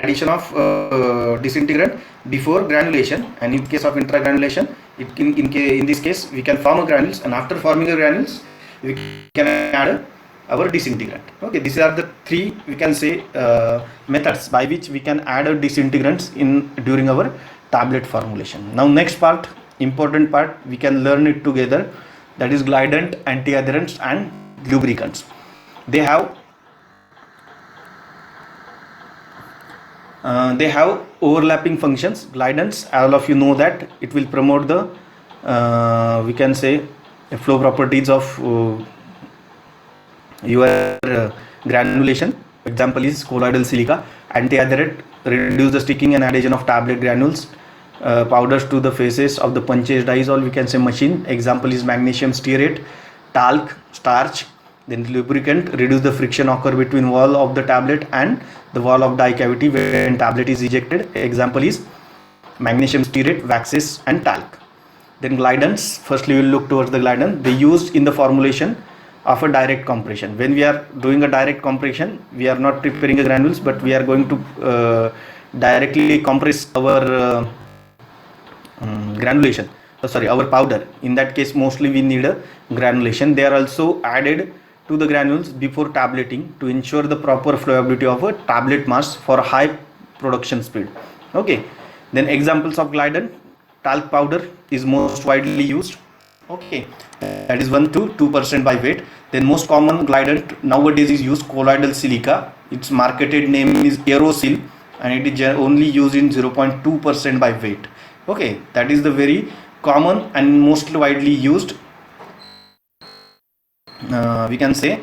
addition of disintegrant before granulation, and in case of intragranulation, in this case we can form a granules, and after forming a granules we can add our disintegrant. Okay, these are the three we can say methods by which we can add a disintegrants in during our tablet formulation. Now next part, important part, we can learn it together, that is glidant, antiadherents and lubricants. They have overlapping functions. Glidants, all of you know that it will promote the we can say flow properties of your granulation. Example is colloidal silica. Antiadherent, reduce the sticking and adhesion of tablet granules. Powders to the faces of the punches dyes, or we can say machine. Example is magnesium stearate, talc, starch. Then lubricant, reduce the friction occur between wall of the tablet and the wall of die cavity when tablet is ejected. Example is magnesium stearate, waxes and talc. Then glidants, firstly we will look towards the glidant. They used in the formulation of a direct compression. When we are doing a direct compression, we are not preparing the granules, but we are going to directly compress our granulation, our powder. In that case mostly we need a granulation. They are also added to the granules before tableting to ensure the proper flowability of a tablet mass for high production speed. Okay, then examples of glidant, talc powder is most widely used. Okay, that is 1 to 2% by weight. Then most common glidant nowadays is used colloidal silica. Its marketed name is Aerosil, and it is only used in 0.2% by weight. Okay, that is the very common and most widely used we can say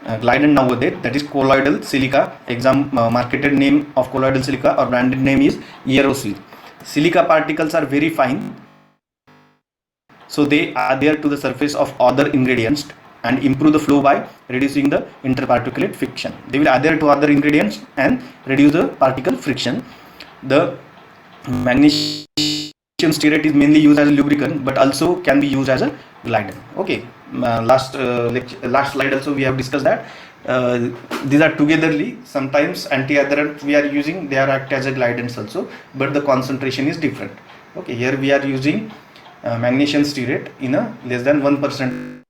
glidant nowadays, that is colloidal silica. Marketed name of colloidal silica or branded name is Aerosil. Silica particles are very fine, so they adhere to the surface of other ingredients and improve the flow by reducing the interparticulate friction. They will adhere to other ingredients and reduce the particle friction. The magnesium stearate is mainly used as a lubricant, but also can be used as a glidant. Okay, last slide also we have discussed that these are togetherly. Sometimes antiadherent we are using, they are act as a glidants also, but the concentration is different. Okay, here we are using magnesium stearate in a less than 1%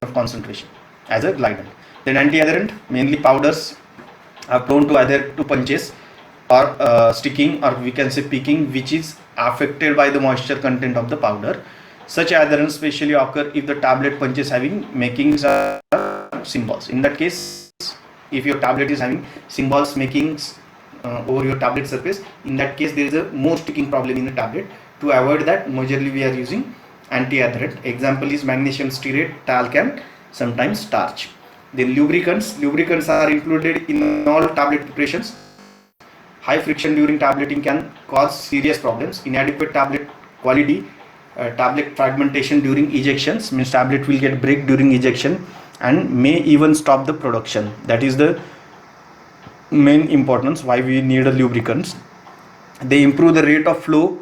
of concentration as a glidant. Then antiadherent, mainly powders, are prone to adhere to punches or sticking, or we can say picking, which is affected by the moisture content of the powder. Such adherents especially occur if the tablet punches having makings are symbols. In that case, if your tablet is having symbols making over your tablet surface, in that case there is a more sticking problem in the tablet. To avoid that, majorly we are using anti-adherent. Example is magnesium stearate, talc, and sometimes starch. Then lubricants are included in all tablet preparations. High friction during tableting can cause serious problems. Inadequate tablet quality, tablet fragmentation during ejections, means tablet will get break during ejection and may even stop the production. That is the main importance why we need a lubricants. They improve the rate of flow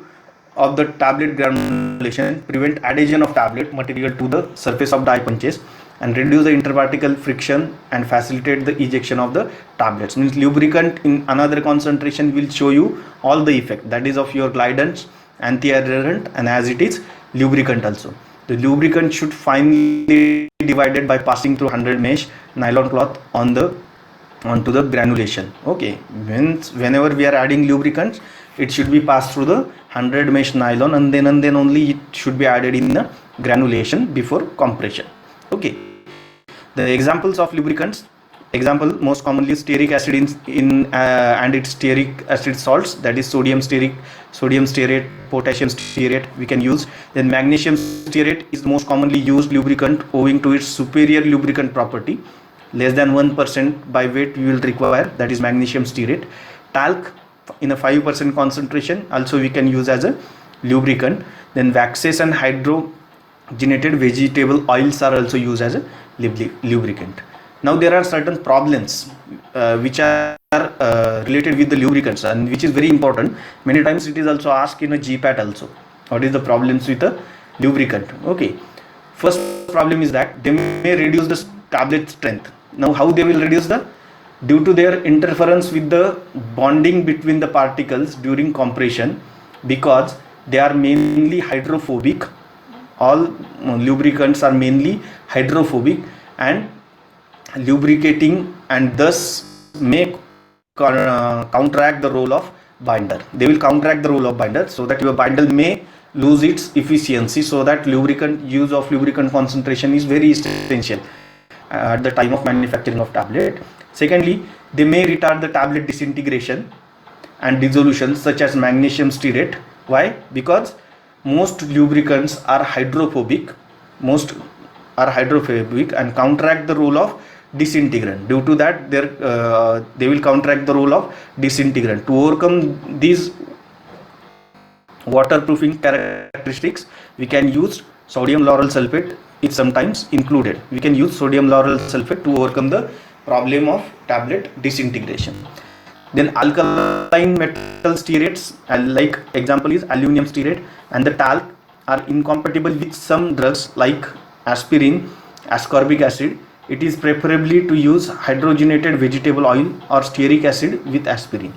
of the tablet granulation, prevent adhesion of tablet material to the surface of die punches, and reduce the interparticle friction and facilitate the ejection of the tablets. Means lubricant in another concentration will show you all the effect, that is of your glidants, anti-adherent, and as it is lubricant also. The lubricant should finely divided by passing through 100 mesh nylon cloth onto the granulation. Okay, whenever we are adding lubricants, it should be passed through the 100 mesh nylon, and then only it should be added in the granulation before compression. Okay, the examples of lubricants, example most commonly stearic acid and its stearic acid salts, that is sodium stearate, potassium stearate we can use. Then magnesium stearate is the most commonly used lubricant owing to its superior lubricant property. Less than 1% by weight we will require, that is magnesium stearate. Talc in a 5% concentration also we can use as a lubricant. Then waxes and hydrogenated vegetable oils are also used as a lubricant. Now there are certain problems which are related with the lubricants, and which is very important. Many times it is also asked in a GPAT also, what is the problems with a lubricant. Okay, first problem is that they may reduce the tablet strength. Now how they will reduce the, due to their interference with the bonding between the particles during compression, because they are mainly hydrophobic. All lubricants are mainly hydrophobic and lubricating, and thus may counteract the role of binder. They will counteract the role of binder, so that your binder may lose its efficiency. So that use of lubricant concentration is very essential at the time of manufacturing of tablet. Secondly, they may retard the tablet disintegration and dissolution, such as magnesium stearate. Why? Because most lubricants are hydrophobic, and counteract the role of disintegrant. Due to that, they will counteract the role of disintegrant. To overcome these waterproofing characteristics, we can use sodium lauryl sulfate. It's sometimes included. We can use sodium lauryl sulfate to overcome the problem of tablet disintegration. Then alkaline metal stearates, like example is aluminum stearate, and the talc are incompatible with some drugs like aspirin, ascorbic acid. It is preferably to use hydrogenated vegetable oil or stearic acid with aspirin.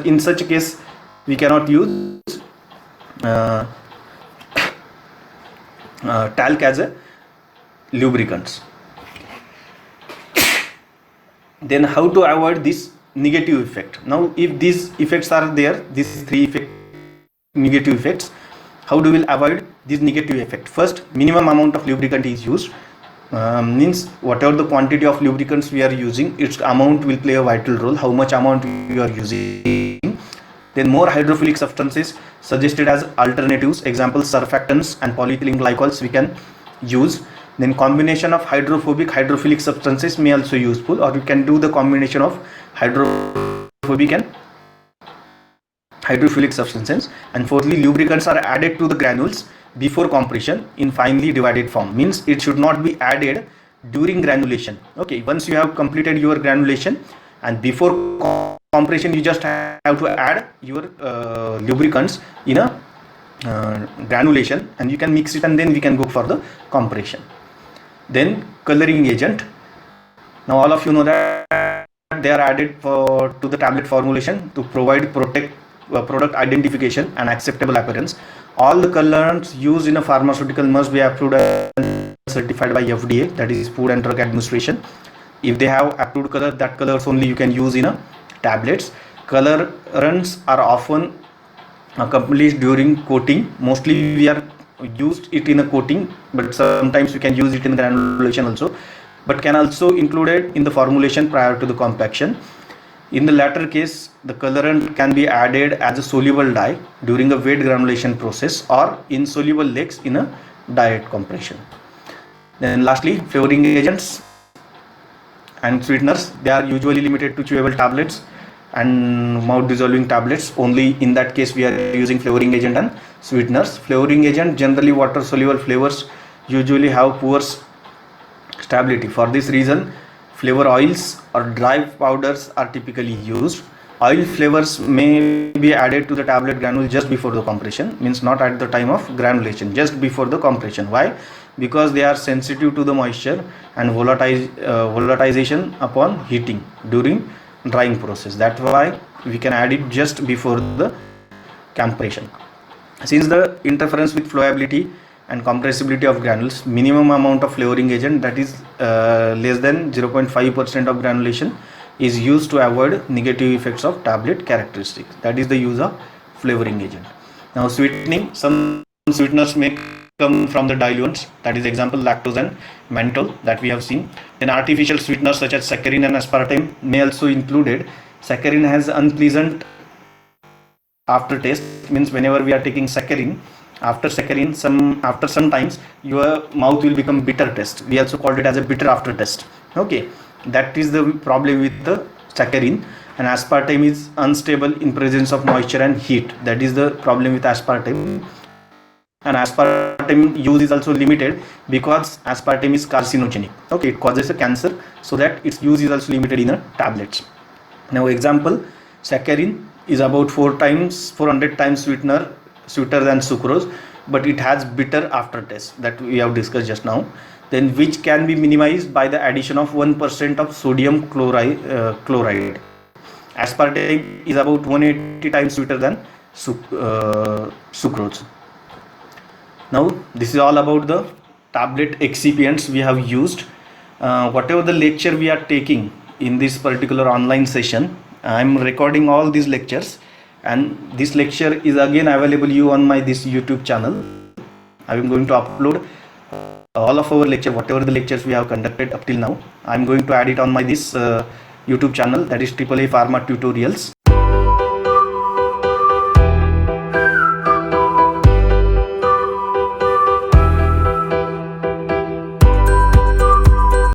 In such a case, we cannot use talc as a lubricants. Then how to avoid this negative effect? Now if these effects are there, these three negative effects, how do we avoid this negative effect? First, minimum amount of lubricant is used. Means whatever the quantity of lubricants we are using, its amount will play a vital role, how much amount we are using. Then more hydrophilic substances suggested as alternatives, example surfactants and polyethylene glycols we can use. Then combination of hydrophilic substances may also useful, or you can do the combination of hydrophobic and hydrophilic substances. And fourthly, lubricants are added to the granules before compression in finely divided form. Means it should not be added during granulation. Okay, once you have completed your granulation, and before compression you just have to add your lubricants in a granulation, and you can mix it, and then we can go for the compression. Then coloring agent. Now all of you know that they are added to the tablet formulation to provide product identification and acceptable appearance. All the colorants used in a pharmaceutical must be approved and certified by FDA, that is Food and Drug Administration. If they have approved color, that colors only you can use in a tablets. Colorants are often accomplished during coating. Mostly we are used it in a coating, but sometimes we can use it in granulation also. but can also included in the formulation prior to the compaction. In the latter case, the colorant can be added as a soluble dye during a wet granulation process or insoluble lakes in a diet compression. Then lastly, flavoring agents and sweeteners, they are usually limited to chewable tablets and mouth dissolving tablets. Only in that case we are using flavoring agent and sweeteners. Flavoring agent, generally water soluble flavors, usually have poor stability. For this reason, flavor oils or dry powders are typically used. Oil flavors may be added to the tablet granule just before the compression, means not at the time of granulation, just before the compression. Why? Because they are sensitive to the moisture and volatilization upon heating during drying process. That's why we can add it just before the compression. Since the interference with flowability and compressibility of granules, minimum amount of flavoring agent, that is less than 0.5% of granulation, is used to avoid negative effects of tablet characteristics. That is the use of flavoring agent. Now sweetening, some sweeteners may come from the diluents, that is example lactose and mannitol that we have seen. Then artificial sweeteners such as saccharin and aspartame may also included. Saccharin has unpleasant aftertaste, means whenever we are taking saccharin, after some times your mouth will become bitter taste. We also called it as a bitter aftertaste. Okay, that is the problem with the saccharin. And aspartame is unstable in presence of moisture and heat. That is the problem with aspartame. And aspartame use is also limited because aspartame is carcinogenic. Okay, it causes a cancer, so that its use is also limited in a tablets. Now example, saccharin is about 400 times sweeter than sucrose, but it has bitter aftertaste that we have discussed just now. Then which can be minimized by the addition of 1% of sodium chloride. Aspartame is about 180 times sweeter than sucrose. Now this is all about the tablet excipients we have used. Whatever the lecture we are taking in this particular online session, I am recording all these lectures, and this lecture is again available on my this YouTube channel. I am going to upload all of our lecture, whatever the lectures we have conducted up till now. I am going to add it on my this YouTube channel, that is AAA Pharma Tutorials.